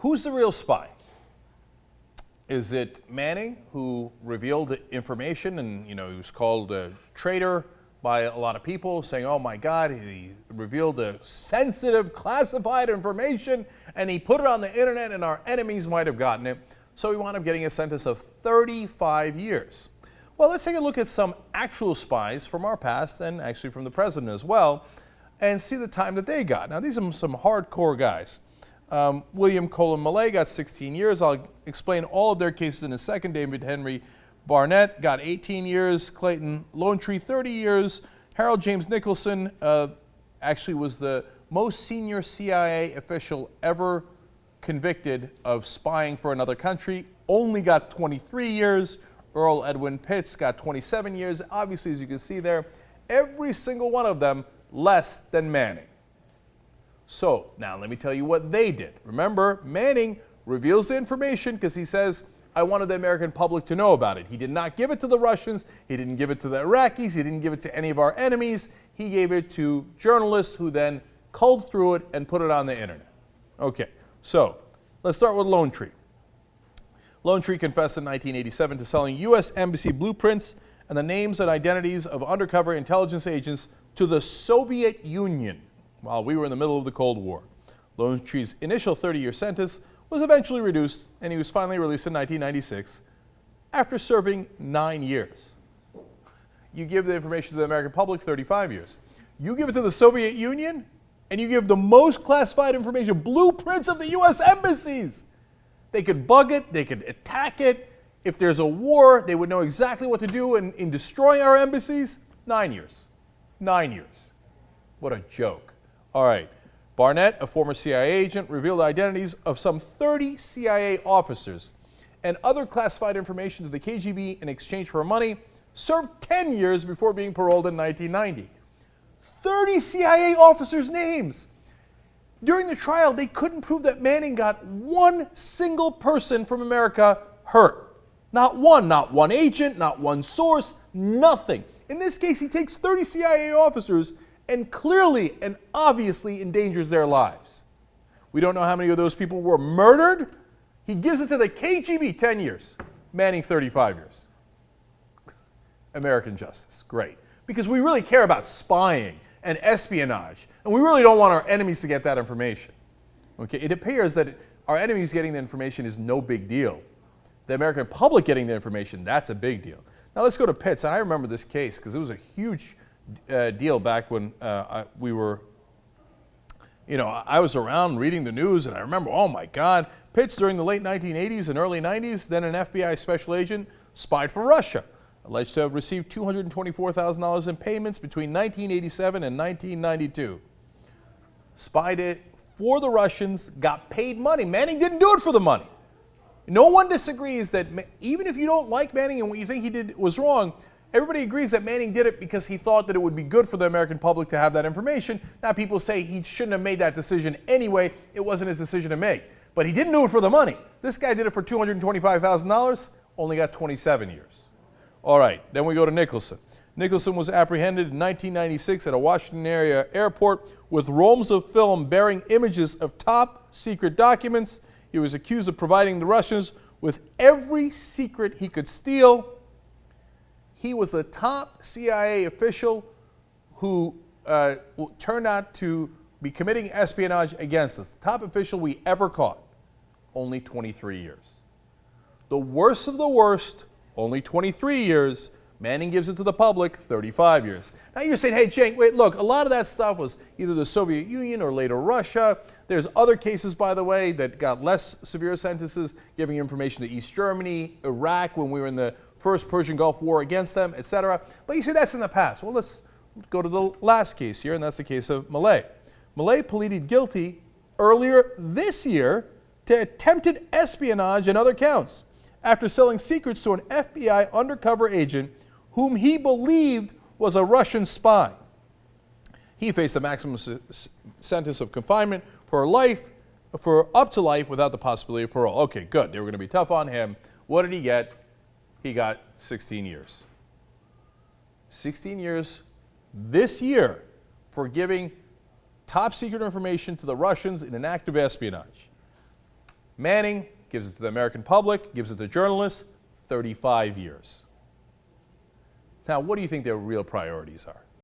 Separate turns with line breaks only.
Who's the real spy? Is it Manning, who revealed information and, he was called a traitor by a lot of people, saying, oh my God, he revealed the sensitive, classified information and he put it on the internet and our enemies might have gotten it. So he wound up getting a sentence of 35 years. Well, let's take a look at some actual spies from our past and actually from the president as well and see the time that they got. Now, these are some hardcore guys. William Colin Millay got 16 years. I'll explain all of their cases in a second. David Henry Barnett got 18 years. Clayton Lonetree, 30 years. Harold James Nicholson actually was the most senior CIA official ever convicted of spying for another country. Only got 23 years. Earl Edwin Pitts got 27 years. Obviously, as you can see there, every single one of them less than Manning. So now let me tell you what they did. Remember, Manning reveals the information because he says, I wanted the American public to know about it. He did not give it to the Russians. He didn't give it to the Iraqis. He didn't give it to any of our enemies. He gave it to journalists who then culled through it and put it on the internet. Okay, so let's start with Lonetree. Lonetree confessed in 1987 to selling U.S. Embassy blueprints and the names and identities of undercover intelligence agents to the Soviet Union while we were in the middle of the Cold War. Lonetree's initial 30-year sentence was eventually reduced, and he was finally released in 1996 after serving 9 years. You give the information to the American public, 35 years. You give it to the Soviet Union, and you give the most classified information, blueprints of the U.S. embassies. They could bug it, they could attack it. If there's a war, they would know exactly what to do in destroying our embassies. 9 years. 9 years. What a joke. All right. Barnett, a former CIA agent, revealed the identities of some 30 CIA officers and other classified information to the KGB in exchange for money, served 10 years before being paroled in 1990. 30 CIA officers' names. During the trial, they couldn't prove that Manning got one single person from America hurt. Not one agent, not one source, nothing. In this case, he takes 30 CIA officers and clearly and obviously endangers their lives. We don't know how many of those people were murdered. He gives it to the KGB, 10 years. Manning, 35 years. American justice, great. Because we really care about spying and espionage, and we really don't want our enemies to get that information. Okay, it appears that our enemies getting the information is no big deal. The American public getting the information, that's a big deal. Now let's go to Pitts, and I remember this case because it was a huge deal back when we were, I was around reading the news, and I remember, oh my God, Pitts during the late 1980s and early 90s, then an FBI special agent, spied for Russia, alleged to have received $224,000 in payments between 1987 and 1992. Spied it for the Russians, got paid money. Manning didn't do it for the money. No one disagrees that even if you don't like Manning and what you think he did was wrong, everybody agrees that Manning did it because he thought that it would be good for the American public to have that information. Now people say he shouldn't have made that decision anyway. It wasn't his decision to make. But he didn't do it for the money. This guy did it for $225,000, only got 27 years. All right, then we go to Nicholson. Nicholson was apprehended in 1996 at a Washington area airport with rolls of film bearing images of top secret documents. He was accused of providing the Russians with every secret he could steal. He was the top CIA official who turned out to be committing espionage against us. The top official we ever caught, only 23 years. The worst of the worst, only 23 years. Manning gives it to the public, 35 years. Now you're saying, hey, Cenk, wait, look, a lot of that stuff was either the Soviet Union or later Russia. There's other cases, by the way, that got less severe sentences, giving information to East Germany, Iraq, when we were in the first Persian Gulf War against them, etc. But you say that's in the past. Well, let's go to the last case here, and that's the case of Millay. Millay pleaded guilty earlier this year to attempted espionage and other counts after selling secrets to an FBI undercover agent whom he believed was a Russian spy. He faced a maximum sentence of confinement for life, for up to life without the possibility of parole. Okay, good. They were going to be tough on him. What did he get? He got 16 years. 16 years this year for giving top secret information to the Russians in an act of espionage. Manning gives it to the American public, gives it to journalists, 35 years. Now, what do you think their real priorities are?